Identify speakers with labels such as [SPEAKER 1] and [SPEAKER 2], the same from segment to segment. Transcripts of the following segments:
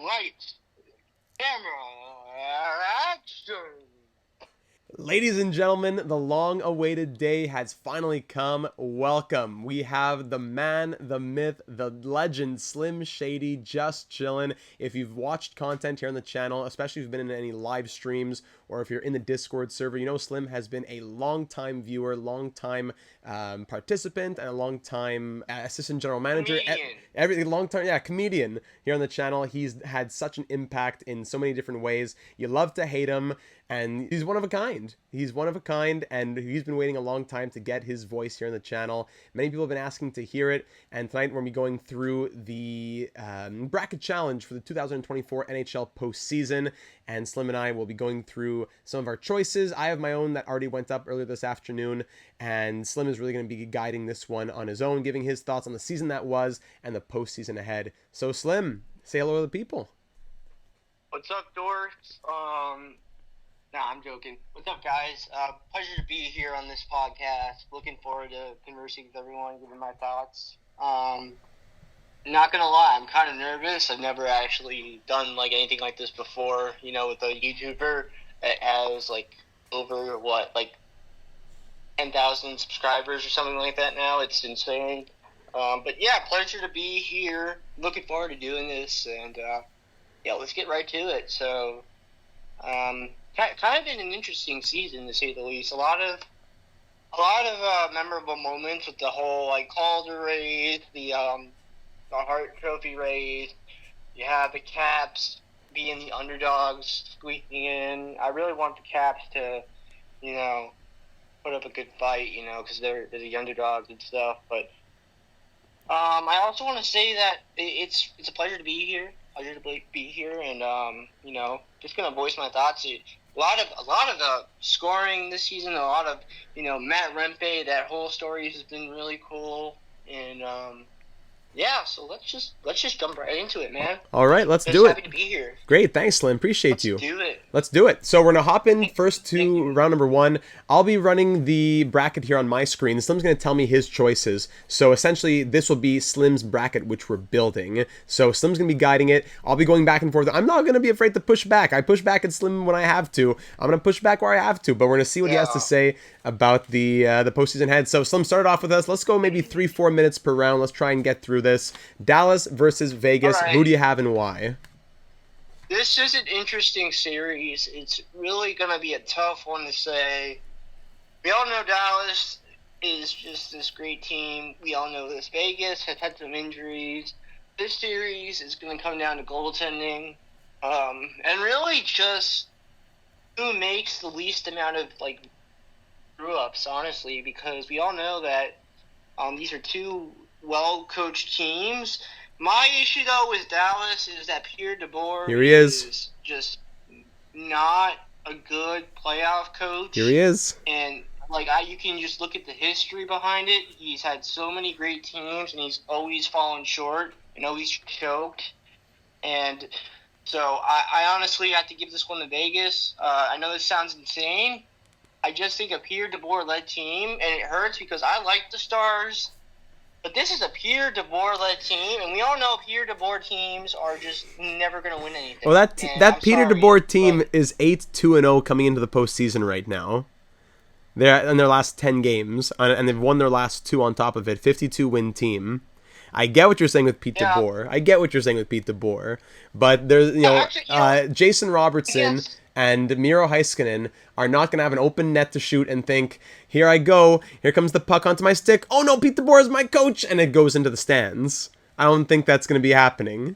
[SPEAKER 1] Lights, camera, action!
[SPEAKER 2] Ladies and gentlemen, the long-awaited day has finally come. Welcome. We have the man, the myth, the legend, Slimshady, just chilling. If you've watched content here on the channel, especially if you've been in any live streams or if you're in the Discord server, you know Slim has been a long-time viewer, long-time participant, and a long-time assistant general manager.
[SPEAKER 1] Comedian.
[SPEAKER 2] Comedian here on the channel. He's had such an impact in so many different ways. You love to hate him. And he's one of a kind. He's one of a kind, and he's been waiting a long time to get his voice here on the channel. Many people have been asking to hear it, and tonight we're going to be going through the bracket challenge for the 2024 NHL postseason, and Slim and I will be going through some of our choices. I have my own that already went up earlier this afternoon, and Slim is really going to be guiding this one on his own, giving his thoughts on the season that was and the postseason ahead. So Slim, say hello to the people.
[SPEAKER 1] What's up, dorks? Nah, I'm joking. What's up, guys? Pleasure to be here on this podcast. Looking forward to conversing with everyone, giving my thoughts. Not gonna lie, I'm kind of nervous. I've never actually done anything like this before. You know, with a YouTuber that has over 10,000 subscribers or something like that now. It's insane. But yeah, pleasure to be here. Looking forward to doing this, and let's get right to it. So, kind of been an interesting season, to say the least. A lot of memorable moments with the whole Calder race, the Hart Trophy race. You have the Caps being the underdogs, squeaking in. I really want the Caps to, put up a good fight, because they're the underdogs and stuff. But I also want to say that it's a pleasure to be here. And just gonna voice my thoughts. A lot of scoring this season. A lot of Matt Rempe. That whole story has been really cool. And so let's just jump right into it, man.
[SPEAKER 2] All right, let's do it.
[SPEAKER 1] Happy to be here.
[SPEAKER 2] Great, thanks, Slim. Appreciate you.
[SPEAKER 1] Let's do it.
[SPEAKER 2] So we're gonna hop in first to round number one. I'll be running the bracket here on my screen. Slim's gonna tell me his choices. So essentially, this will be Slim's bracket, which we're building. So Slim's gonna be guiding it. I'll be going back and forth. I'm not gonna be afraid to push back. I push back at Slim when I have to. I'm gonna push back where I have to. But we're gonna see what he has to say about the postseason ahead. So Slim, started off with us. Let's go maybe 3-4 minutes per round. Let's try and get through this. Dallas versus Vegas.
[SPEAKER 1] Right.
[SPEAKER 2] Who do you have and why?
[SPEAKER 1] This is an interesting series. It's really going to be a tough one to say. We all know Dallas is just this great team. We all know this. Vegas has had some injuries. This series is going to come down to goaltending. And really just who makes the least amount of, screw-ups, honestly, because we all know that these are two well-coached teams. My issue, though, with Dallas is that Pierre DeBoer
[SPEAKER 2] Here he is
[SPEAKER 1] just not a good playoff coach.
[SPEAKER 2] Here he is.
[SPEAKER 1] And, you can just look at the history behind it. He's had so many great teams, and he's always fallen short and always choked. And so I honestly have to give this one to Vegas. I know this sounds insane. I just think a Pierre DeBoer-led team, and it hurts because I like the Stars. But this is a Pierre DeBoer-led team, and we all know Pierre DeBoer teams are just never going to win anything.
[SPEAKER 2] Well, that Peter DeBoer team is 8-2-0 coming into the postseason right now. They're in their last 10 games, and they've won their last 2 on top of it. 52-win team. I get what you're saying with Pete DeBoer. But there's Jason Robertson and Miro Heiskanen are not going to have an open net to shoot and think, here I go, here comes the puck onto my stick, oh no, Pete DeBoer is my coach, and it goes into the stands. I don't think that's going to be happening.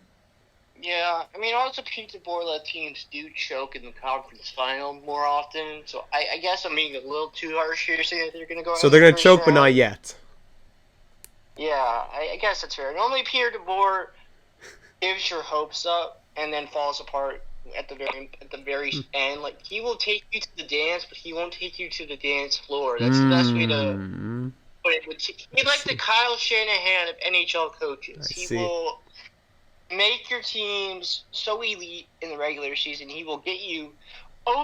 [SPEAKER 1] Yeah, also Pete DeBoer-led teams do choke in the conference final more often, so I guess I'm being a little too harsh here saying that they're going to go.
[SPEAKER 2] So they're going to choke, but not yet.
[SPEAKER 1] Yeah, I guess that's fair. Normally Pierre DeBoer gives your hopes up and then falls apart at the very end. He will take you to the dance, but he won't take you to the dance floor. That's the best way to put it. He's like the Kyle Shanahan of NHL coaches. He will make your teams so elite in the regular season. He will get you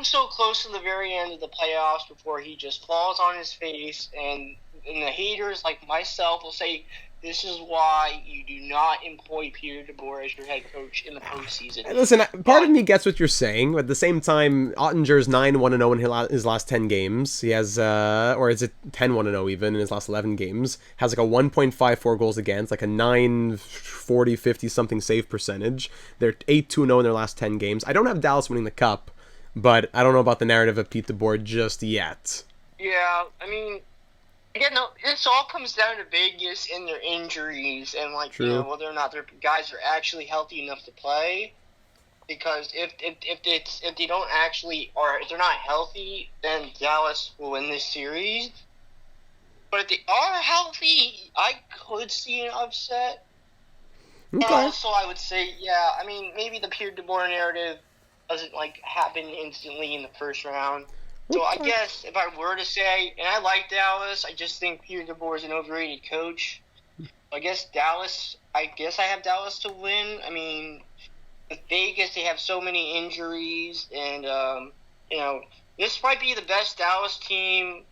[SPEAKER 1] so close to the very end of the playoffs before he just falls on his face, and the haters like myself will say, This is why you do not employ Peter DeBoer as your head coach in the postseason.
[SPEAKER 2] Listen, part of me gets what you're saying, but at the same time, Ottinger's 9-1-0 in his last 10 games. He has, or is it 10-1-0 even in his last 11 games? Has like a 1.54 goals against, like a 940, 50 something save percentage. They're 8-2-0 in their last 10 games. I don't have Dallas winning the cup, but I don't know about the narrative of Pete DeBoer just yet.
[SPEAKER 1] Yeah, I mean, again, no, this all comes down to Vegas and their injuries and, like,
[SPEAKER 2] True.
[SPEAKER 1] you know, whether or not their guys are actually healthy enough to play. Because if they don't actually, or if they're not healthy, then Dallas will win this series. But if they are healthy, I could see an upset.
[SPEAKER 2] Okay.
[SPEAKER 1] Also, I would say, yeah, I mean, maybe the Peter DeBoer narrative doesn't, like, happen instantly in the first round. So I guess if I were to say, and I like Dallas, I just think Peter DeBoer is an overrated coach. I guess I have Dallas to win. I mean, with Vegas, they have so many injuries, and, you know, this might be the best Dallas team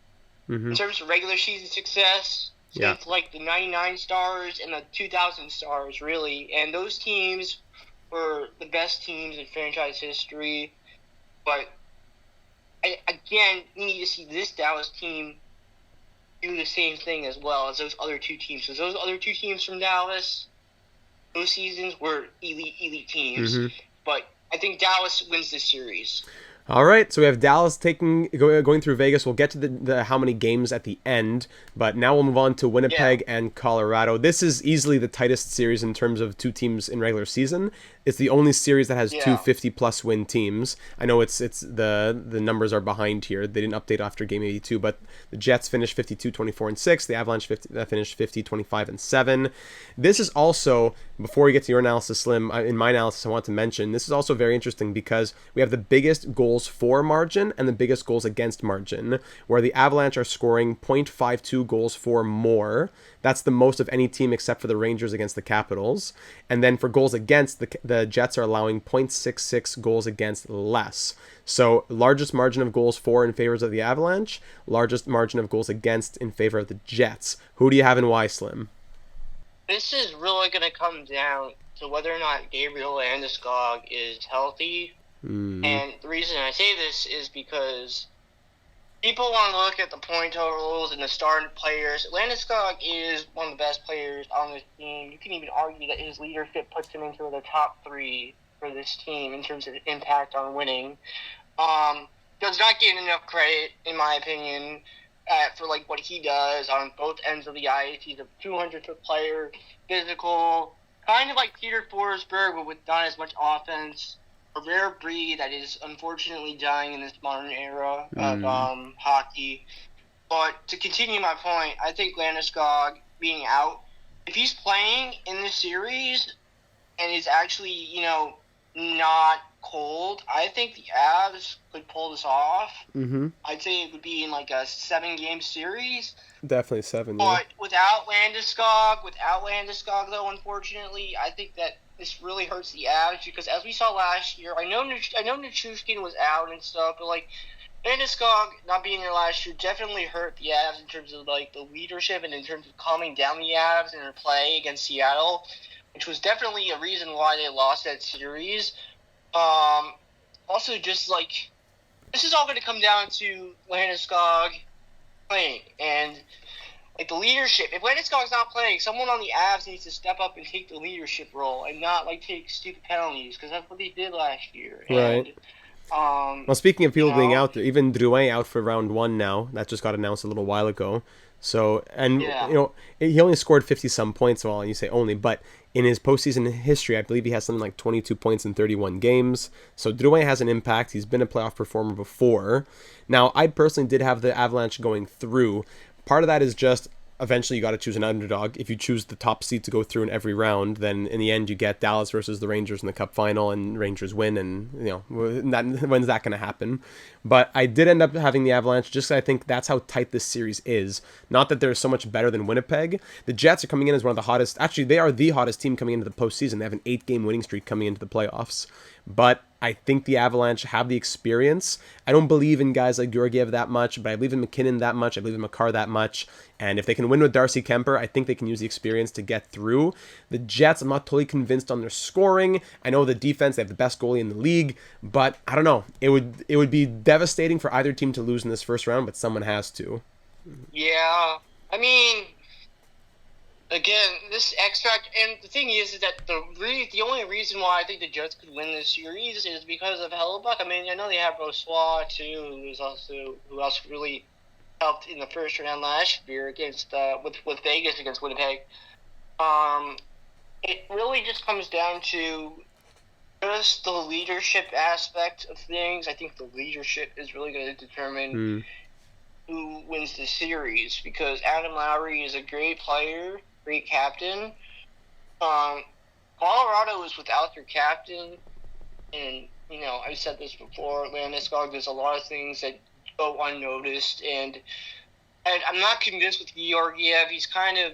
[SPEAKER 1] in terms of regular season success since, like, the 99 Stars and the 2000 Stars, really. And those teams were the best teams in franchise history. But again, you need to see this Dallas team do the same thing as well as those other two teams. So those other two teams from Dallas, those seasons were elite teams. But I think Dallas wins this series.
[SPEAKER 2] All right, so we have Dallas going through Vegas. We'll get to the how many games at the end, but now we'll move on to Winnipeg and Colorado. This is easily the tightest series in terms of two teams in regular season. It's the only series that has two 50-plus win teams. I know it's the numbers are behind here. They didn't update after game 82, but the Jets finished 52-24-6. The Avalanche finished 50-25-7. This is also, before we get to your analysis, Slim, in my analysis, I want to mention, this is also very interesting because we have the biggest goals for margin and the biggest goals against margin, where the Avalanche are scoring 0.52 goals for more. That's the most of any team except for the Rangers against the Capitals. And then for goals against, the Jets are allowing 0.66 goals against less. So largest margin of goals for in favor of the Avalanche, largest margin of goals against in favor of the Jets. Who do you have and why, Slim?
[SPEAKER 1] This is really going to come down to whether or not Gabriel Landeskog is healthy. And the reason I say this is because people want to look at the point totals and the starting players. Landeskog is one of the best players on this team. You can even argue that his leadership puts him into the top three for this team in terms of impact on winning. Does not get enough credit, in my opinion, for like what he does on both ends of the ice. He's a 200-foot player, physical, kind of like Peter Forsberg, but with not as much offense. A rare breed that is unfortunately dying in this modern era of hockey. But to continue my point, I think Landeskog being out, if he's playing in this series and is actually, you know, not cold, I think the Avs could pull this off. I'd say it would be in like a 7-game series.
[SPEAKER 2] Definitely 7,
[SPEAKER 1] But without Landeskog, though, unfortunately, I think that this really hurts the Avs because, as we saw last year, I know Nichushkin was out and stuff, but like Landeskog not being there last year definitely hurt the Avs in terms of like the leadership and in terms of calming down the Avs in their play against Seattle, which was definitely a reason why they lost that series. Also, just like this is all going to come down to Landeskog playing and. Like, the leadership. If Landeskog's not playing, someone on the Avs needs to step up and take the leadership role and not, like, take stupid penalties, because that's what they did last year.
[SPEAKER 2] Right.
[SPEAKER 1] And,
[SPEAKER 2] well, speaking of people being out there, even Drouin out for round 1 now. That just got announced a little while ago. So, and, you know, he only scored 50-some points, well, and you say only, but in his postseason history, I believe he has something like 22 points in 31 games. So Drouin has an impact. He's been a playoff performer before. Now, I personally did have the Avalanche going through. Part of that is just eventually you got to choose an underdog. If you choose the top seed to go through in every round, then in the end you get Dallas versus the Rangers in the Cup final, and Rangers win, and you know when's that going to happen? But I did end up having the Avalanche just because I think that's how tight this series is. Not that they're so much better than Winnipeg. The Jets are coming in as one of the hottest. Actually, they are the hottest team coming into the postseason. They have an 8-game winning streak coming into the playoffs. But I think the Avalanche have the experience. I don't believe in guys like Georgiev that much, but I believe in McKinnon that much. I believe in Makar that much. And if they can win with Darcy Kemper, I think they can use the experience to get through. The Jets, I'm not totally convinced on their scoring. I know the defense, they have the best goalie in the league, but I don't know. It would be devastating for either team to lose in this first round, but someone has to.
[SPEAKER 1] Yeah. I mean, again, this extract, and the thing is that the only reason why I think the Jets could win this series is because of Hellebuck. I mean, I know they have Brossoit too, who also really helped in the first round last year against with Vegas against Winnipeg. It really just comes down to just the leadership aspect of things. I think the leadership is really going to determine who wins the series, because Adam Lowry is a great player, great captain. Colorado is without their captain, and I've said this before. Landeskog does a lot of things that go unnoticed, and I'm not convinced with Georgiev. He's kind of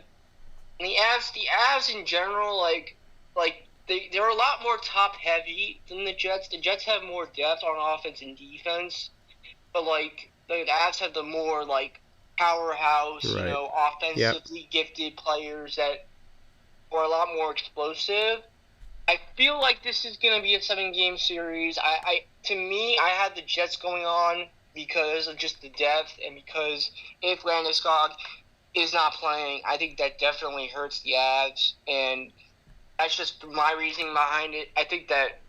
[SPEAKER 1] the Avs in general, they're a lot more top heavy than the Jets. The Jets have more depth on offense and defense, but the Avs have the more powerhouse,
[SPEAKER 2] right.
[SPEAKER 1] Offensively gifted players that are a lot more explosive. I feel like this is going to be a 7-game series. To me, I had the Jets going on because of just the depth, and because if Landeskog is not playing, I think that definitely hurts the Avs, and that's just my reasoning behind it. I think that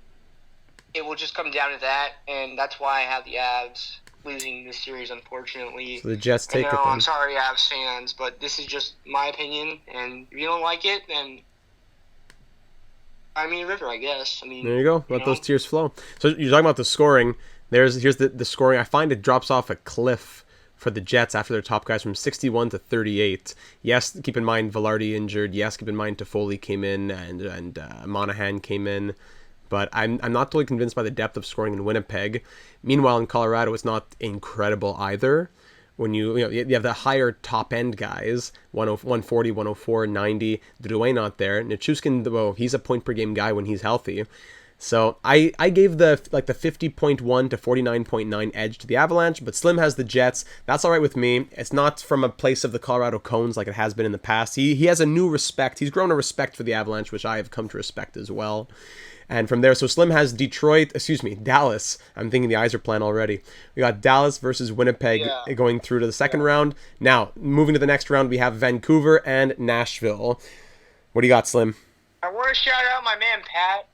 [SPEAKER 1] it will just come down to that, and that's why I have the Avs losing this series, unfortunately.
[SPEAKER 2] So the Jets take it then.
[SPEAKER 1] I'm sorry, Avs fans, but this is just my opinion, and if you don't like it, then River, I guess. There
[SPEAKER 2] you go. Let those tears flow. So you're talking about the scoring. Here's the scoring. I find it drops off a cliff for the Jets after their top guys from 61 to 38. Yes, keep in mind Velarde injured. Yes, keep in mind Toffoli came in and Monahan came in. But I'm not totally convinced by the depth of scoring in Winnipeg. Meanwhile, in Colorado, it's not incredible either. When you have the higher top end guys, 140, 104, 90. Drouin not there. Nichushkin, well, he's a point per game guy when he's healthy. So I gave the 50.1 to 49.9 edge to the Avalanche, but Slim has the Jets. That's all right with me. It's not from a place of the Colorado Cones like it has been in the past. He has a new respect. He's grown a respect for the Avalanche, which I have come to respect as well. And from there, so Slim has Dallas. I'm thinking the Yzerplan already. We got Dallas versus Winnipeg going through to the second round. Now, moving to the next round, we have Vancouver and Nashville. What do you got, Slim?
[SPEAKER 1] I want to shout out my man, Pat.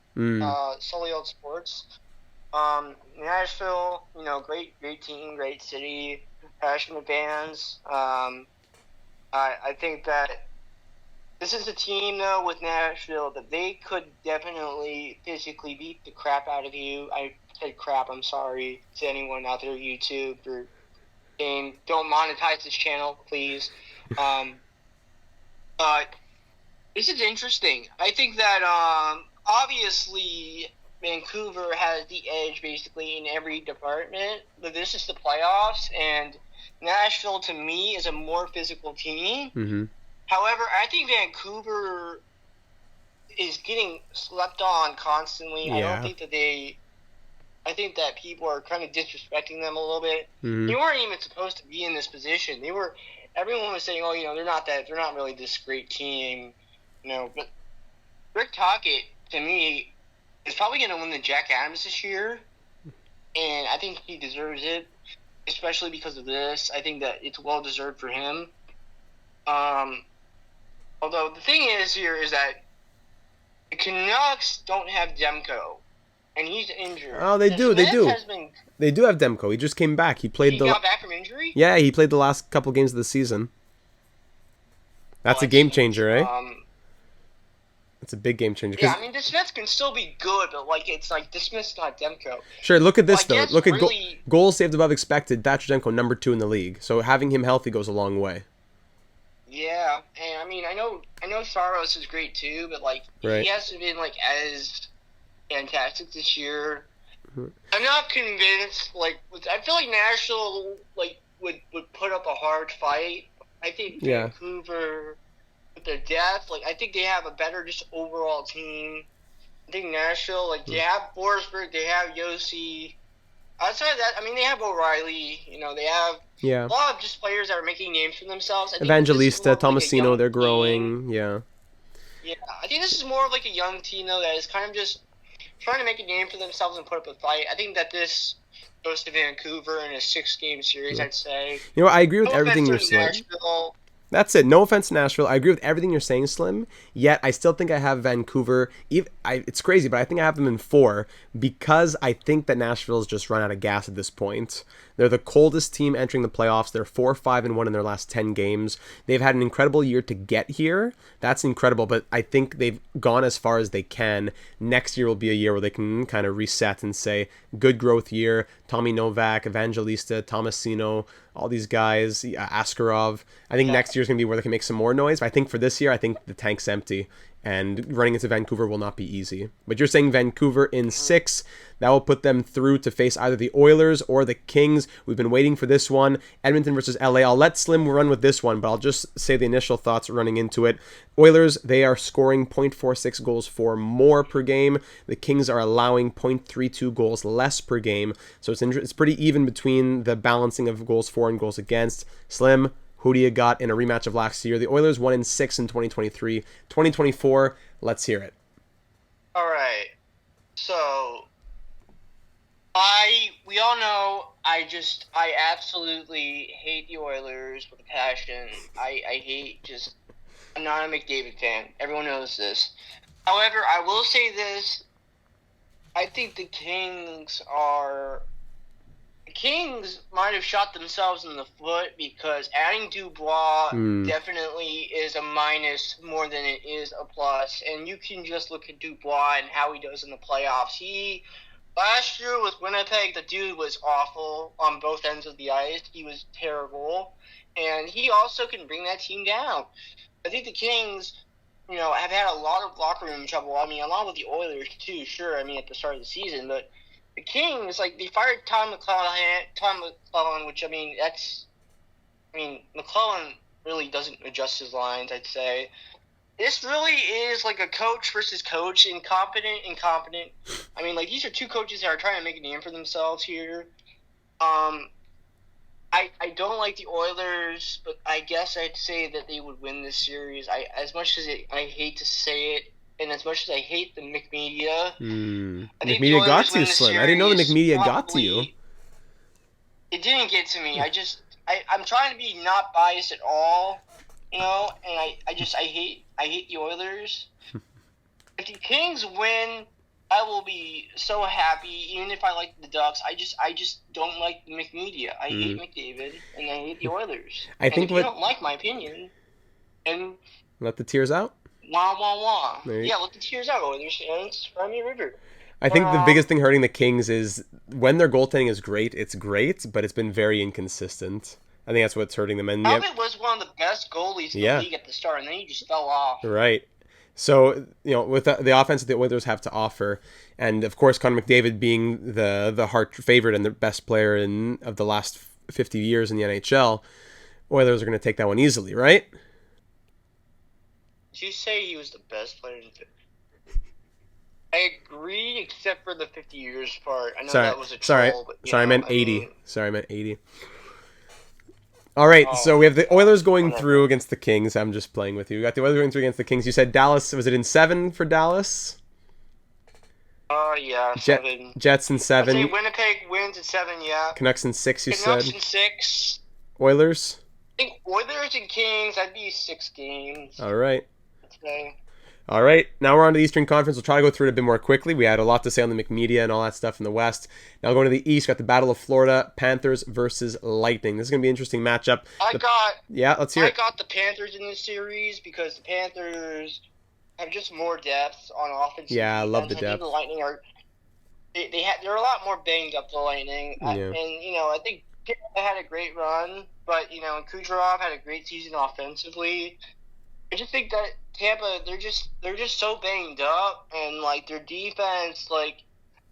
[SPEAKER 1] Sully Old Sports. Nashville, great team, great city, passionate fans. I think that this is a team, though, with Nashville that they could definitely physically beat the crap out of you. I said crap, I'm sorry to anyone out there on YouTube for saying don't monetize this channel, please. But this is interesting. I think that obviously Vancouver has the edge basically in every department, but this is the playoffs, and Nashville to me is a more physical team.
[SPEAKER 2] Mm-hmm.
[SPEAKER 1] However, I think Vancouver is getting slept on constantly.
[SPEAKER 2] Yeah.
[SPEAKER 1] I think that people are kind of disrespecting them a little bit.
[SPEAKER 2] Mm-hmm.
[SPEAKER 1] They weren't even supposed to be in this position. Everyone was saying, they're not really this great team, but Rick Tocchet, to me, is probably going to win the Jack Adams this year, and I think he deserves it, especially because of this. I think that it's well deserved for him. Although the thing is that the Canucks don't have Demko, and he's injured.
[SPEAKER 2] Oh, they do. They do have Demko. He just came back. He got
[SPEAKER 1] back from injury?
[SPEAKER 2] Yeah, he played the last couple games of the season. That's a game changer, eh? It's a big game changer.
[SPEAKER 1] Yeah, the Smiths can still be good, but the Smiths not Demko.
[SPEAKER 2] Sure, look at this though. Look at goals saved above expected. Thatcher Demko, number 2 in the league. So having him healthy goes a long way.
[SPEAKER 1] Yeah, and I know Saros is great too, but
[SPEAKER 2] right.
[SPEAKER 1] He hasn't been as fantastic this year. Mm-hmm. I'm not convinced. I feel like Nashville would put up a hard fight. I think Vancouver with their depth, I think they have a better just overall team. I think Nashville, like, they have Forsberg, they have Yossi. Outside of that, I mean, they have O'Reilly. They have
[SPEAKER 2] Yeah.
[SPEAKER 1] a lot of just players that are making names for themselves. I think this is
[SPEAKER 2] Evangelista,
[SPEAKER 1] more of like a
[SPEAKER 2] Tomasino,
[SPEAKER 1] young
[SPEAKER 2] they're
[SPEAKER 1] team.
[SPEAKER 2] growing. Yeah.
[SPEAKER 1] Yeah, I think this is more of like a young team, though, that is kind of just trying to make a name for themselves and put up a fight. I think that this goes to Vancouver in a 6-game series, I'd say.
[SPEAKER 2] I agree with
[SPEAKER 1] No
[SPEAKER 2] everything
[SPEAKER 1] offense
[SPEAKER 2] you're
[SPEAKER 1] to
[SPEAKER 2] saying.
[SPEAKER 1] Nashville.
[SPEAKER 2] That's it. No offense to Nashville. I agree with everything you're saying, Slim. Yet I still think I have Vancouver. It's crazy, but I think I have them in 4 because I think that Nashville's just run out of gas at this point. They're the coldest team entering the playoffs. They're 4-5-1 in their last 10 games. They've had an incredible year to get here. That's incredible, but I think they've gone as far as they can. Next year will be a year where they can kind of reset and say, good growth year. Tommy Novak, Evangelista, Tomasino, all these guys, Askarov. I think next year's going to be where they can make some more noise. But I think for this year, I think the tank's empty. And running into Vancouver will not be easy. But you're saying Vancouver in 6. That will put them through to face either the Oilers or the Kings. We've been waiting for this one. Edmonton versus LA. I'll let Slim run with this one, but I'll just say the initial thoughts running into it. Oilers, they are scoring 0.46 goals for more per game. The Kings are allowing 0.32 goals less per game. So it's pretty even between the balancing of goals for and goals against. Slim, who do you got in a rematch of last year? The Oilers won in 6 in 2023. 2024, let's hear it.
[SPEAKER 1] All right. So, we all know I absolutely hate the Oilers with a passion. I'm not a McDavid fan. Everyone knows this. However, I will say this. I think the Kings might have shot themselves in the foot because adding Dubois definitely is a minus more than it is a plus. And you can just look at Dubois and how he does in the playoffs. Last year with Winnipeg, the dude was awful on both ends of the ice. He was terrible. And he also can bring that team down. I think the Kings, have had a lot of locker room trouble. I mean, along with the Oilers, too, sure, at the start of the season. But the Kings, they fired Tom McClellan, which, McClellan really doesn't adjust his lines, I'd say. This really is like a coach versus coach, incompetent. These are two coaches that are trying to make a name for themselves here. I don't like the Oilers, but I guess I'd say that they would win this series. As much as I hate to say it, and as much as I hate the McMedia, I think
[SPEAKER 2] McMedia got to you, Slim. I didn't know the McMedia got to you.
[SPEAKER 1] It didn't get to me. I'm trying to be not biased at all, and I hate the Oilers. If the Kings win, I will be so happy. Even if I like the Ducks, I just don't like the McMedia. I hate McDavid, and I hate the Oilers. If you don't like my opinion, and
[SPEAKER 2] let the tears out.
[SPEAKER 1] Wah wah wah. Yeah, let the tears out, Oilers fans. Cry me a river.
[SPEAKER 2] I think the biggest thing hurting the Kings is when their goaltending is great. It's great, but it's been very inconsistent. I think that's what's hurting them. And
[SPEAKER 1] Talbot was one of the best goalies in the league at the start, and then he just fell off.
[SPEAKER 2] Right. So, with the offense that the Oilers have to offer, and of course Connor McDavid being the Hart favorite and the best player of the last 50 years in the NHL, Oilers are going to take that one easily, right?
[SPEAKER 1] Did you say he was the best player in the I agree, except for the 50 years part. I know that was a troll.
[SPEAKER 2] Sorry, I meant 80. Sorry, I meant 80. All right, so we have the Oilers going through against the Kings. I'm just playing with you. We got the Oilers going through against the Kings. You said Dallas. Was it in 7 for Dallas?
[SPEAKER 1] Yeah, 7.
[SPEAKER 2] Jets in 7.
[SPEAKER 1] I'd say Winnipeg wins at 7, yeah.
[SPEAKER 2] Canucks in 6, you said?
[SPEAKER 1] Canucks in 6.
[SPEAKER 2] Oilers?
[SPEAKER 1] I think Oilers and Kings, that'd be 6 games.
[SPEAKER 2] All right.
[SPEAKER 1] I'd say.
[SPEAKER 2] All right, now we're on to the Eastern Conference. We'll try to go through it a bit more quickly. We had a lot to say on the McMedia and all that stuff in the West. Now going to the East, got the Battle of Florida, Panthers versus Lightning. This is going to be an interesting matchup. Let's hear it.
[SPEAKER 1] I got the Panthers in this series because the Panthers have just more depth on offense.
[SPEAKER 2] Yeah, I love the depth.
[SPEAKER 1] I think the Lightning they're a lot more banged up, the Lightning.
[SPEAKER 2] Yeah.
[SPEAKER 1] I think Pitt had a great run, but and Kucherov had a great season offensively. I just think that Tampa, they're just so banged up, and their defense,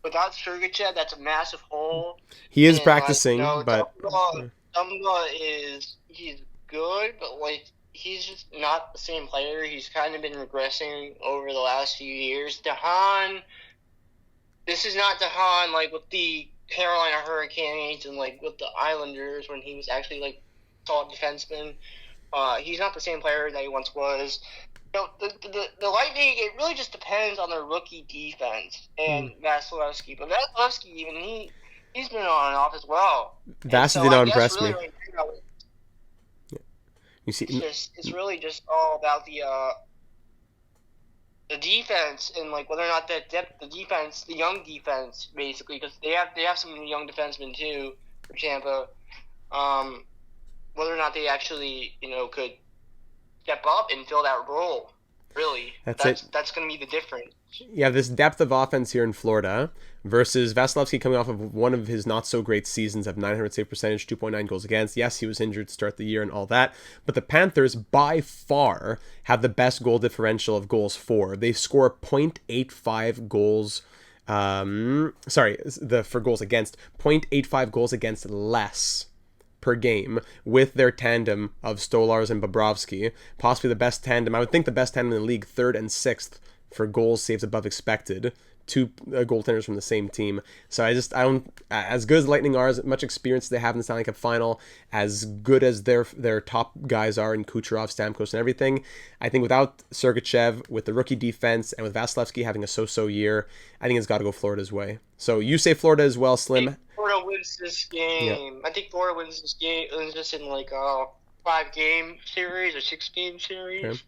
[SPEAKER 1] without Sergachev, that's a massive hole.
[SPEAKER 2] He is practicing, but
[SPEAKER 1] Dumba he's good, but he's just not the same player. He's kind of been regressing over the last few years. DeHaan, this is not DeHaan like with the Carolina Hurricanes and like with the Islanders when he was actually like solid defenseman. He's not the same player that he once was. The Lightning, it really just depends on their rookie defense and Vasilevsky. But Vasilevsky, even he's been on and off as well.
[SPEAKER 2] Vasilevsky did not impress me.
[SPEAKER 1] Right now,
[SPEAKER 2] you see,
[SPEAKER 1] it's really just all about the defense and like whether or not that depth, the defense, the young defense, basically, because they have some young defensemen too for Tampa. Whether or not they actually could step up and fill that role. Really, that's going to be the difference.
[SPEAKER 2] You have this depth of offense here in Florida versus Vasilevsky coming off of one of his not so great seasons of 900 save percentage, 2.9 goals against. Yes, he was injured to start the year and all that, but the Panthers by far have the best goal differential of goals for. They score 0.85 goals. For goals against, 0.85 goals against less per game with their tandem of Stolars and Bobrovsky, possibly the best tandem. I would think the best tandem in the league, 3rd and 6th for goals saved above expected. 2 goaltenders from the same team. So I don't, as good as Lightning are, as much experience they have in the Stanley Cup final, as good as their top guys are in Kucherov, Stamkos, and everything, I think without Sergachev, with the rookie defense, and with Vasilevsky having a so-so year, I think it's got to go Florida's way. So you say Florida as well, Slim.
[SPEAKER 1] I think Florida wins this game. Yeah. I think Florida wins this game. Wins this in like a 5-game series or 6-game series. Okay.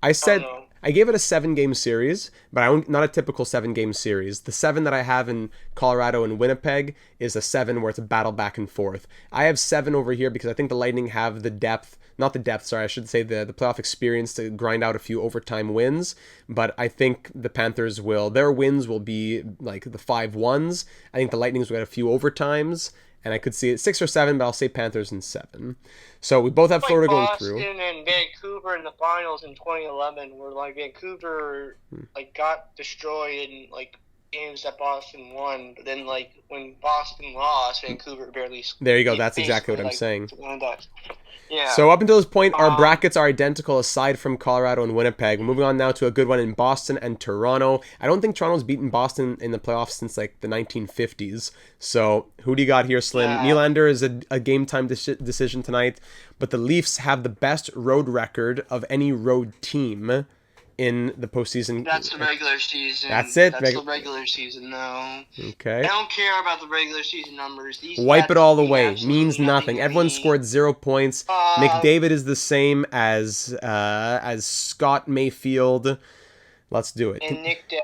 [SPEAKER 2] I gave it a 7-game series, but not a typical 7-game series. The 7 that I have in Colorado and Winnipeg is a 7 where it's a battle back and forth. I have 7 over here because I think the Lightning have the depth, not the depth, sorry, I should say the playoff experience to grind out a few overtime wins, but I think the Panthers their wins will be like the 5-1s. I think the Lightning's will get a few overtimes, and I could see it 6 or 7, but I'll say Panthers in 7. So we both have Florida going through.
[SPEAKER 1] Boston and Vancouver in the finals in 2011, where like Vancouver got destroyed in like games that Boston won, but then like when Boston lost, Vancouver barely.
[SPEAKER 2] There you go. That's exactly what I'm saying.
[SPEAKER 1] Yeah.
[SPEAKER 2] So up until this point, our brackets are identical aside from Colorado and Winnipeg. Moving on now to a good one in Boston and Toronto. I don't think Toronto's beaten Boston in the playoffs since like the 1950s. So who do you got here, Slim? Yeah. Nylander is a game time decision tonight, but the Leafs have the best road record of any road team in the postseason.
[SPEAKER 1] That's the regular season.
[SPEAKER 2] That's it?
[SPEAKER 1] That's the regular season, though.
[SPEAKER 2] Okay.
[SPEAKER 1] I don't care about the regular season numbers.
[SPEAKER 2] Wipe it all away. Means nothing. Everyone scored 0 points. McDavid is the same as Scott Mayfield. Let's do it.
[SPEAKER 1] And Nick Dowd.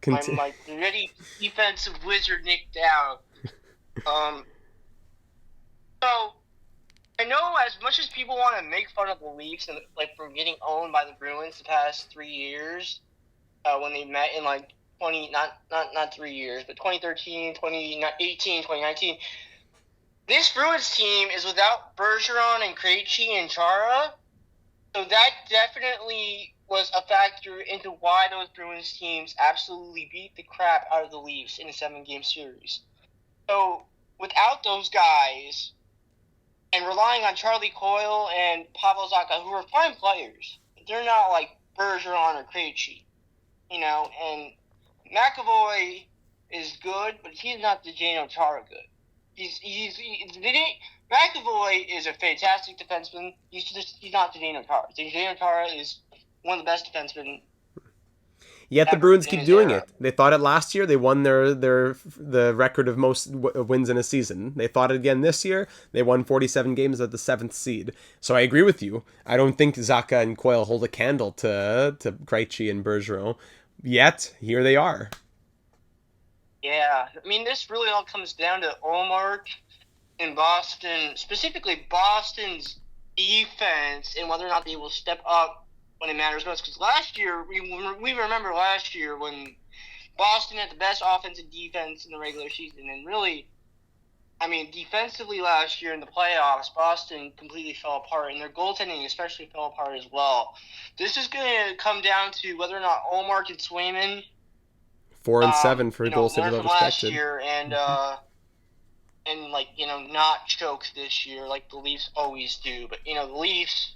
[SPEAKER 1] I'm like ready defensive wizard Nick Dowd. So I know as much as people want to make fun of the Leafs and like for getting owned by the Bruins the past 3 years, when they met in like 3 years, but 2013, 2018, 2019, this Bruins team is without Bergeron and Krejci and Chara, so that definitely was a factor into why those Bruins teams absolutely beat the crap out of the Leafs in a 7-game series. So without those guys, and relying on Charlie Coyle and Pavel Zacha, who are fine players, they're not like Bergeron or Krejci, and McAvoy is good, but he's not Zdeno Chara good. McAvoy is a fantastic defenseman. He's not Zdeno Chara. Zdeno Chara is one of the best defensemen.
[SPEAKER 2] Yet the Bruins keep doing it. They thought it last year. They won the record of most wins in a season. They thought it again this year. They won 47 games at the 7th seed. So I agree with you. I don't think Zacha and Coyle hold a candle to Krejci and Bergeron. Yet here they are.
[SPEAKER 1] Yeah, I mean this really all comes down to Ullmark in Boston, specifically Boston's defense, and whether or not they will step up when it matters most. Because last year, we remember last year when Boston had the best offense and defense in the regular season. And really, I mean, defensively last year in the playoffs, Boston completely fell apart. And their goaltending especially fell apart as well. This is going to come down to whether or not Ullmark and Swayman
[SPEAKER 2] 4 and 7 for goals saved above expected.
[SPEAKER 1] Last year and not choke this year like the Leafs always do. But, the Leafs,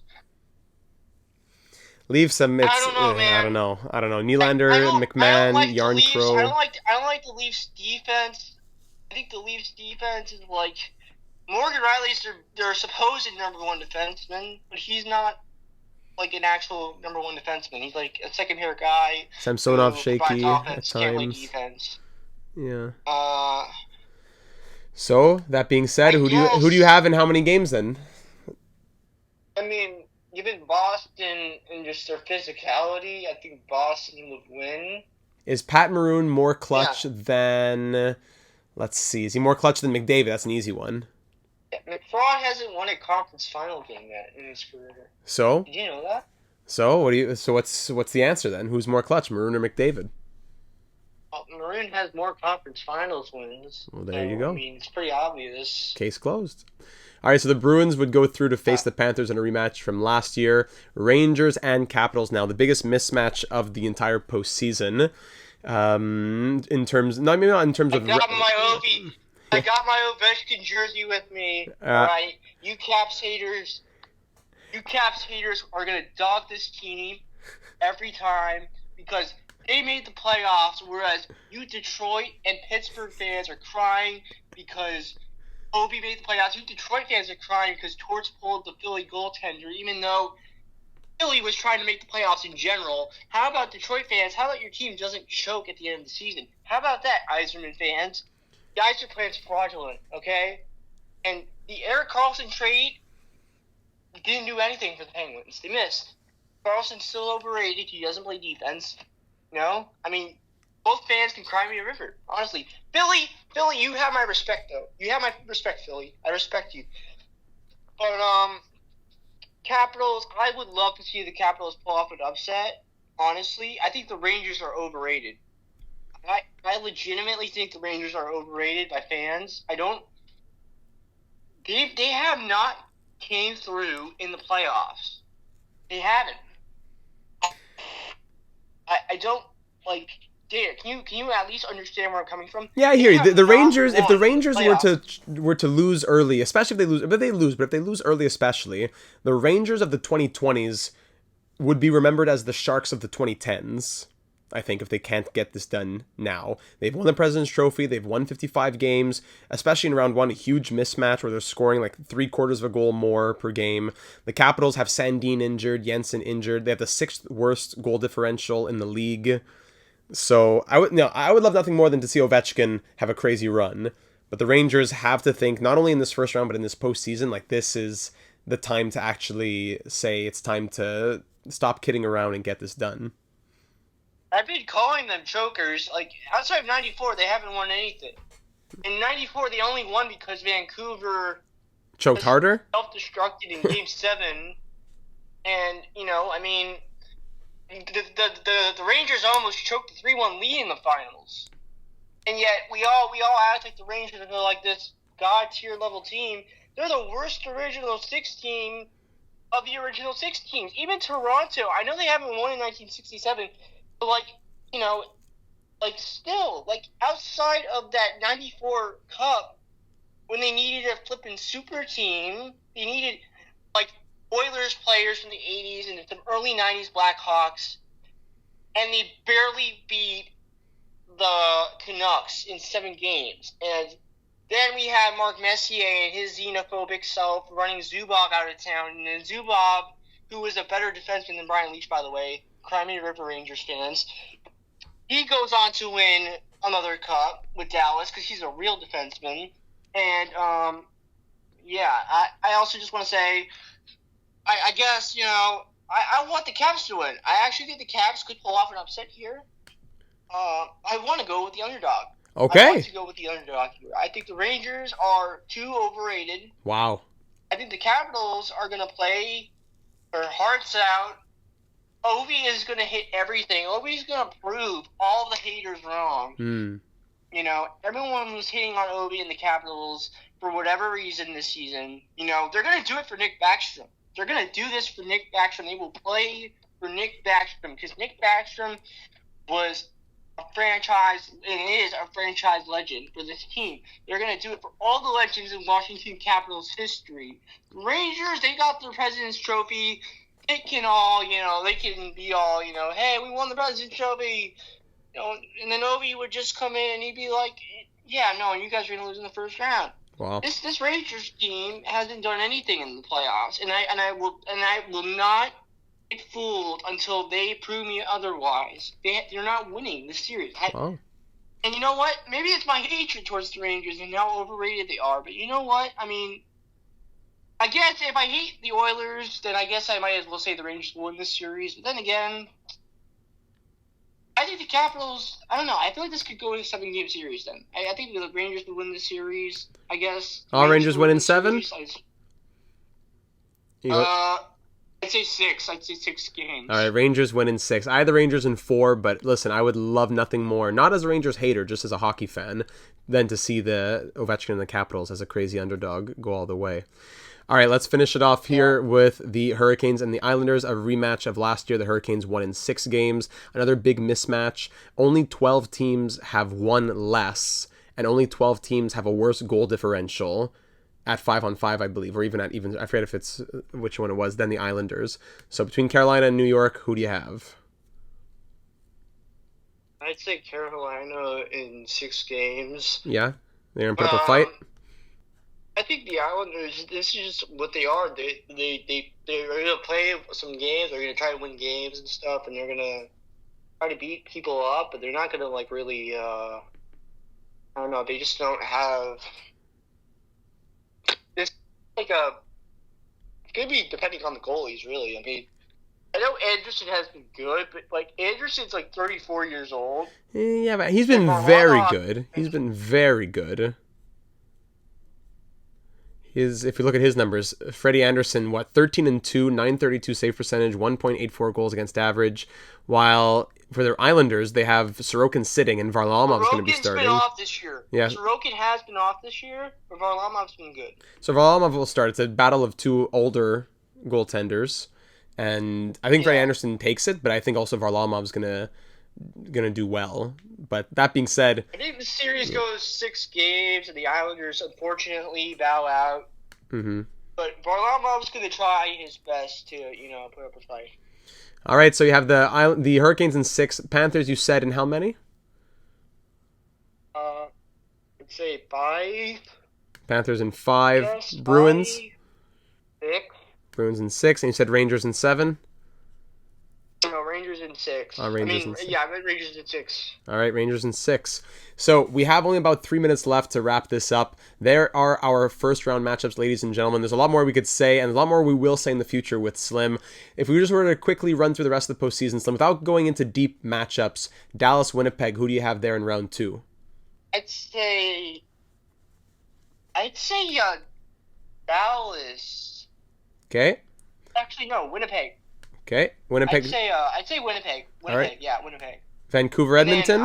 [SPEAKER 2] Leafs,
[SPEAKER 1] I don't know, man.
[SPEAKER 2] I don't know. Nylander,
[SPEAKER 1] I don't
[SPEAKER 2] McMahon,
[SPEAKER 1] like the Leafs.
[SPEAKER 2] Yarncrow.
[SPEAKER 1] I don't like the Leafs defense. I think the Leafs defense is like Morgan Riley's their supposed number one defenseman, but he's not like an actual number one defenseman. He's like a second pair guy
[SPEAKER 2] Samsonov
[SPEAKER 1] who provides
[SPEAKER 2] shaky at
[SPEAKER 1] offense, can't play
[SPEAKER 2] times.
[SPEAKER 1] defense.
[SPEAKER 2] Yeah.
[SPEAKER 1] Uh,
[SPEAKER 2] So that being said,
[SPEAKER 1] I
[SPEAKER 2] who do you
[SPEAKER 1] guess.
[SPEAKER 2] have in how many games then?
[SPEAKER 1] I mean, given Boston and just their physicality, I think Boston would win.
[SPEAKER 2] Is Pat Maroon more
[SPEAKER 1] Yeah,
[SPEAKER 2] clutch than? Let's see. Is he more clutch than McDavid? That's an easy one.
[SPEAKER 1] McFraud hasn't won a conference final game yet in his career.
[SPEAKER 2] So
[SPEAKER 1] Did you know that?
[SPEAKER 2] what's the answer then? Who's more clutch, Maroon or McDavid?
[SPEAKER 1] Well, Maroon has more conference finals wins.
[SPEAKER 2] Well, there you
[SPEAKER 1] So,
[SPEAKER 2] go.
[SPEAKER 1] I mean, it's pretty obvious.
[SPEAKER 2] Case closed. All right, so the Bruins would go through to face the Panthers in a rematch from last year. Rangers and Capitals now the biggest mismatch of the entire postseason. In terms, not maybe not in terms
[SPEAKER 1] I
[SPEAKER 2] of.
[SPEAKER 1] got my Ovi. I got my Ovechkin jersey with me. All right, you Caps haters are gonna dog this team every time because they made the playoffs, whereas you Detroit and Pittsburgh fans are crying because Ovi made the playoffs. You Detroit fans are crying because Torts pulled the Philly goaltender, even though Philly was trying to make the playoffs in general. How about Detroit fans? How about your team doesn't choke at the end of the season? How about that, Yzerman fans? The Yzer plan's fraudulent, okay? And the Erik Karlsson trade didn't do anything for the Penguins. They missed. Karlsson's still overrated. He doesn't play defense. No? I mean, both fans can cry me a river, honestly. Philly, you have my respect, though. You have my respect, Philly. I respect you. But, Capitals, I would love to see the Capitals pull off an upset. Honestly, I think the Rangers are overrated. I legitimately think the Rangers are overrated by fans. I don't. They have not came through in the playoffs. They haven't. I don't like. Dare, can you at least understand where I'm coming from?
[SPEAKER 2] Yeah, I hear you. The Rangers, if the
[SPEAKER 1] won
[SPEAKER 2] Rangers
[SPEAKER 1] playoffs.
[SPEAKER 2] were to lose early, especially if they lose early, especially the Rangers of the 2020s would be remembered as the Sharks of the 2010s. I think if they can't get this done now, they've won the President's Trophy, they've won 55 games, especially in round one, a huge mismatch where they're scoring like 3/4 of a goal more per game. The Capitals have Sandin injured, Jensen injured. They have the 6th worst goal differential in the league. So I would love nothing more than to see Ovechkin have a crazy run. But the Rangers have to think not only in this first round but in this postseason, like this is the time to actually say it's time to stop kidding around and get this done.
[SPEAKER 1] I've been calling them chokers. Like outside of '94, they haven't won anything. In '94, they only won because Vancouver
[SPEAKER 2] Choked harder?
[SPEAKER 1] Self-destructed in Game 7, and I mean. The Rangers almost choked the 3-1 lead in the finals, and yet we all act like the Rangers are like this god tier level team. They're the worst original 6 team of the original 6 teams. Even Toronto, I know they haven't won in 1967, but still, outside of that '94 Cup, when they needed a flippin' super team, they needed Oilers players from the 80s and some early 90s Blackhawks, and they barely beat the Canucks in 7 games. And then we had Mark Messier and his xenophobic self running Zubov out of town. And then Zubov, who was a better defenseman than Brian Leetch, by the way, Crimea River Rangers fans, he goes on to win another cup with Dallas because he's a real defenseman. And, I also just want to say, I guess, I want the Caps to win. I actually think the Caps could pull off an upset here. I want to go with the underdog.
[SPEAKER 2] Okay.
[SPEAKER 1] I want to go with the underdog here. I think the Rangers are too overrated.
[SPEAKER 2] Wow.
[SPEAKER 1] I think the Capitals are going to play their hearts out. Ovi is going to hit everything. Ovi's going to prove all the haters wrong. Everyone was hitting on Ovi and the Capitals for whatever reason this season. They're going to do it for Nick Backstrom. They're going to do this for Nick Backstrom. They will play for Nick Backstrom because Nick Backstrom was a franchise, and is a franchise legend for this team. They're going to do it for all the legends in Washington Capitals history. Rangers, they got their President's Trophy. they can all, they can be all, hey, we won the President's Trophy, and then Ovi would just come in and he'd be like, yeah, no, you guys are gonna lose in the first round.
[SPEAKER 2] Wow.
[SPEAKER 1] This Rangers team hasn't done anything in the playoffs, and I will not get fooled until they prove me otherwise. They're not winning this series.
[SPEAKER 2] Wow.
[SPEAKER 1] And you know what? Maybe it's my hatred towards the Rangers and how overrated they are. But you know what? I mean, I guess if I hate the Oilers, then I guess I might as well say the Rangers will win this series. But then again, I think the Capitals, I don't know. I feel like this could go in a 7-game series then. I think the Rangers would win this series, I guess.
[SPEAKER 2] All Rangers win in 7?
[SPEAKER 1] I'd say 6. I'd say 6 games.
[SPEAKER 2] All right, Rangers win in 6. I had the Rangers in 4, but listen, I would love nothing more, not as a Rangers hater, just as a hockey fan, than to see the Ovechkin and the Capitals as a crazy underdog go all the way. All right, let's finish it off here with the Hurricanes and the Islanders, a rematch of last year. The Hurricanes won in 6 games. Another big mismatch. Only 12 teams have one less, and only 12 teams have a worse goal differential at 5-on-5, I believe, or even I forget if it's which one it was, than the Islanders. So between Carolina and New York, who do you have?
[SPEAKER 1] I'd say Carolina in 6 games.
[SPEAKER 2] Yeah? They're going to put up a fight?
[SPEAKER 1] I think the Islanders, this is just what they are. They're going to play some games. They're going to try to win games and stuff, and they're going to try to beat people up, but they're not going to, really, I don't know, they just don't have... It's going to be depending on the goalies, really. I mean, I know Anderson has been good, but, Anderson's, 34 years old.
[SPEAKER 2] Yeah, but he's been very good. He's been very good. If you look at his numbers, Freddie Anderson, 13-2, .932 save percentage, 1.84 goals against average, while for their Islanders, they have Sorokin sitting, and Varlamov's going to be starting.
[SPEAKER 1] Sorokin's been off this year.
[SPEAKER 2] Yeah.
[SPEAKER 1] Sorokin has been off this year, but Varlamov's been good.
[SPEAKER 2] So Varlamov will start. It's a battle of 2 older goaltenders, and I think Freddie Anderson takes it, but I think also Varlamov's going to do well. But that being said,
[SPEAKER 1] I think the series goes 6 games, and the Islanders unfortunately bow out.
[SPEAKER 2] Mm-hmm.
[SPEAKER 1] But Varlamov's going to try his best to, put up a fight.
[SPEAKER 2] All right, so you have the Hurricanes in 6, Panthers. You said in how many?
[SPEAKER 1] I'd say 5.
[SPEAKER 2] Panthers in 5.
[SPEAKER 1] Yes,
[SPEAKER 2] Bruins.
[SPEAKER 1] 5, 6.
[SPEAKER 2] Bruins in 6, and you said Rangers in 7.
[SPEAKER 1] No, Rangers in 6.
[SPEAKER 2] Rangers in 6.
[SPEAKER 1] Yeah, I meant Rangers in 6.
[SPEAKER 2] All right, Rangers in 6. So we have only about 3 minutes left to wrap this up. There are our first round matchups, ladies and gentlemen. There's a lot more we could say, and a lot more we will say in the future with Slim. If we just were to quickly run through the rest of the postseason, Slim, without going into deep matchups, Dallas, Winnipeg, who do you have there in round 2?
[SPEAKER 1] I'd say Dallas.
[SPEAKER 2] Okay.
[SPEAKER 1] Actually, no, Winnipeg.
[SPEAKER 2] Okay, Winnipeg.
[SPEAKER 1] I'd say Winnipeg.
[SPEAKER 2] All right.
[SPEAKER 1] Yeah, Winnipeg.
[SPEAKER 2] Vancouver, Edmonton.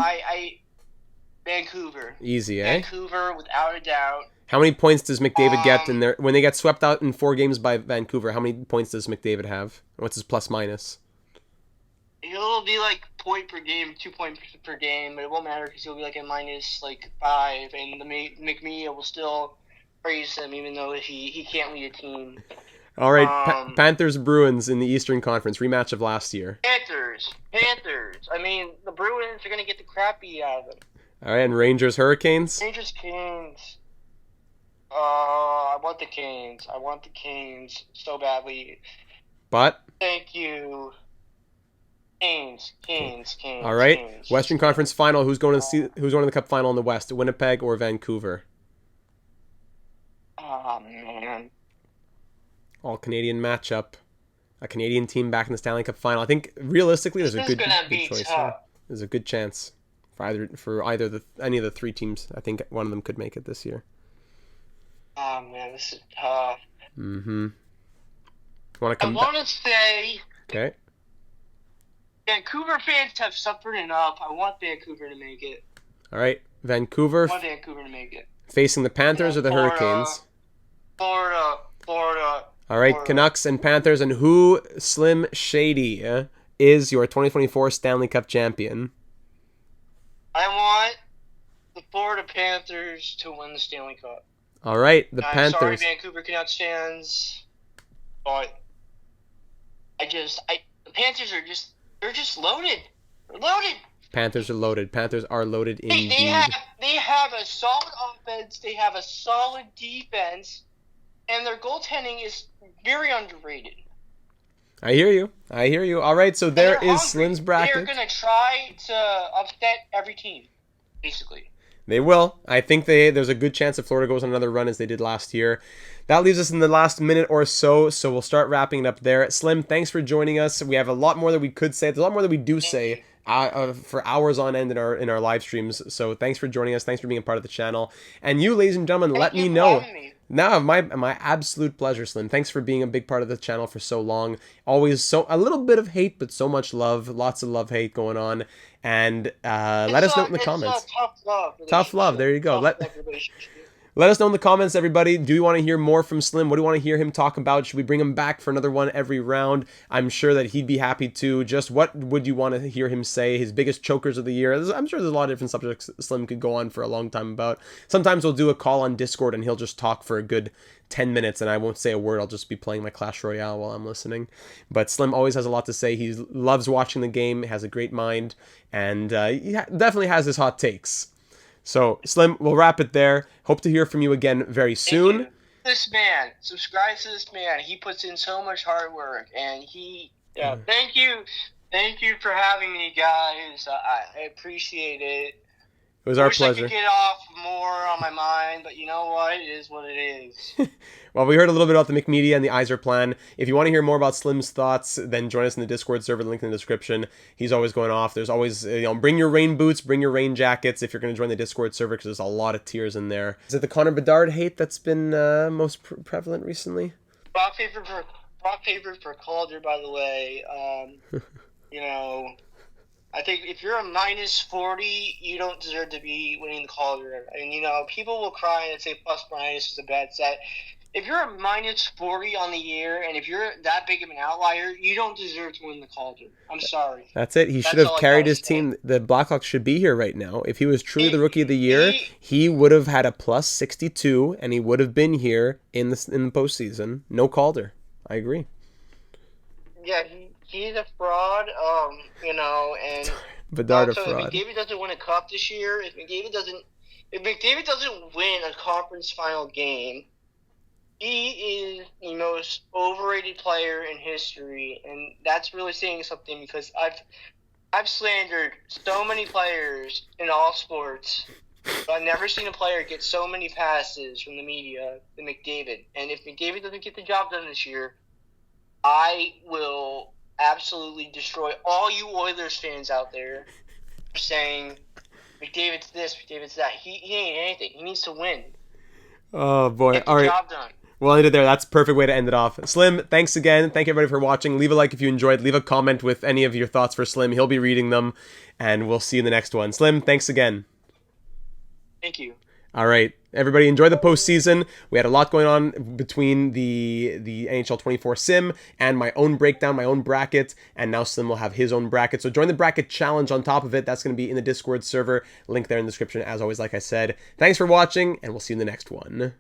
[SPEAKER 1] Vancouver.
[SPEAKER 2] Easy, eh?
[SPEAKER 1] Vancouver, without a doubt.
[SPEAKER 2] How many points does McDavid get in there when they get swept out in 4 games by Vancouver? How many points does McDavid have? What's his plus minus?
[SPEAKER 1] He'll be point per game, 2 points per game, but it won't matter because he'll be a minus 5, and the McMedia will still praise him even though he can't lead a team.
[SPEAKER 2] All right, Panthers Bruins in the Eastern Conference rematch of last year.
[SPEAKER 1] Panthers. I mean, the Bruins are gonna get the crap beat out of them.
[SPEAKER 2] All right, and Rangers Hurricanes.
[SPEAKER 1] Rangers Canes. I want the Canes so badly.
[SPEAKER 2] But
[SPEAKER 1] thank you. Canes.
[SPEAKER 2] All right,
[SPEAKER 1] Canes.
[SPEAKER 2] Western Conference Final. Who's going to the Cup Final in the West? Winnipeg or Vancouver?
[SPEAKER 1] Oh man.
[SPEAKER 2] All Canadian matchup. A Canadian team back in the Stanley Cup Final. I think realistically, there's a good choice here. There's a good chance for any of the 3 teams. I think one of them could make it this year.
[SPEAKER 1] Oh man, this is tough.
[SPEAKER 2] Mm-hmm.
[SPEAKER 1] I want to say.
[SPEAKER 2] Okay.
[SPEAKER 1] Vancouver fans have suffered enough. I want Vancouver to make it.
[SPEAKER 2] All right, Vancouver.
[SPEAKER 1] I want Vancouver to make it.
[SPEAKER 2] Facing the Panthers or the Hurricanes?
[SPEAKER 1] Florida.
[SPEAKER 2] All right,
[SPEAKER 1] Florida.
[SPEAKER 2] Canucks and Panthers, and who, Slim Shady, is your 2024 Stanley Cup champion?
[SPEAKER 1] I want the Florida Panthers to win the Stanley Cup.
[SPEAKER 2] All right, the Panthers.
[SPEAKER 1] I'm sorry, Vancouver Canucks fans, but The Panthers are they're just loaded. They're loaded.
[SPEAKER 2] Panthers are loaded. Panthers are loaded indeed.
[SPEAKER 1] They have a solid offense. They have a solid defense, and their goaltending is very underrated.
[SPEAKER 2] I hear you. All right, so there is Slim's bracket.
[SPEAKER 1] They're going to try to upset every team, basically.
[SPEAKER 2] They will. I think there's a good chance that Florida goes on another run as they did last year. That leaves us in the last minute or so we'll start wrapping it up there. Slim, thanks for joining us. We have a lot more that we could say. There's a lot more that we do say for hours on end in our live streams. So thanks for joining us. Thanks for being a part of the channel. And you, ladies and gentlemen, let me know. No, my absolute pleasure, Slim. Thanks for being a big part of the channel for so long. Always a little bit of hate, but so much love. Lots of love, hate going on. And let us know in the comments.
[SPEAKER 1] Tough love.
[SPEAKER 2] Tough love. There you go. Let us know in the comments, everybody. Do you want to hear more from Slim? What do you want to hear him talk about? Should we bring him back for another one every round? I'm sure that he'd be happy to. Just what would you want to hear him say? His biggest chokers of the year. I'm sure there's a lot of different subjects Slim could go on for a long time about. Sometimes we'll do a call on Discord and he'll just talk for a good 10 minutes and I won't say a word. I'll just be playing my Clash Royale while I'm listening. But Slim always has a lot to say. He loves watching the game, has a great mind, and he definitely has his hot takes. So, Slim, we'll wrap it there. Hope to hear from you again very soon.
[SPEAKER 1] This man, subscribe to this man. He puts in so much hard work, and thank you for having me, guys. I appreciate it.
[SPEAKER 2] It was our pleasure.
[SPEAKER 1] I could get off more on my mind, but you know what? It is what it is.
[SPEAKER 2] Well, we heard a little bit about the McMedia and the Iser plan. If you want to hear more about Slim's thoughts, then join us in the Discord server, link in the description. He's always going off. There's always, bring your rain boots, bring your rain jackets if you're going to join the Discord server, because there's a lot of tiers in there. Is it the Connor Bedard hate that's been most prevalent recently?
[SPEAKER 1] Rock paper for Calder, by the way. I think if you're a minus 40, you don't deserve to be winning the Calder. And, people will cry and say plus minus is a bad set. If you're a minus 40 on the year, and if you're that big of an outlier, you don't deserve to win the Calder. I'm sorry.
[SPEAKER 2] That's it. He should have carried his team. The Blackhawks should be here right now. If he was truly the Rookie of the Year, he would have had a plus 62, and he would have been here in the postseason. No Calder. I agree.
[SPEAKER 1] Yeah, he's a fraud, and
[SPEAKER 2] Bedard
[SPEAKER 1] also,
[SPEAKER 2] a fraud.
[SPEAKER 1] If McDavid doesn't win a cup this year, if McDavid doesn't win a conference final game, he is the most overrated player in history, and that's really saying something because I've slandered so many players in all sports, but I've never seen a player get so many passes from the media than McDavid. And if McDavid doesn't get the job done this year, I will absolutely destroy all you Oilers fans out there for saying McDavid's this, McDavid's that. He ain't anything. He needs to win.
[SPEAKER 2] Oh, boy.
[SPEAKER 1] Get the
[SPEAKER 2] all right.
[SPEAKER 1] job done.
[SPEAKER 2] Well ended there. That's a perfect way to end it off. Slim, thanks again. Thank you everybody for watching. Leave a like if you enjoyed. Leave a comment with any of your thoughts for Slim. He'll be reading them, and we'll see you in the next one. Slim, thanks again.
[SPEAKER 1] Thank you.
[SPEAKER 2] All right. Everybody enjoy the postseason. We had a lot going on between the NHL 24 sim and my own breakdown, my own bracket, and now Slim will have his own bracket. So join the bracket challenge on top of it. That's going to be in the Discord server. Link there in the description, as always, like I said. Thanks for watching, and we'll see you in the next one.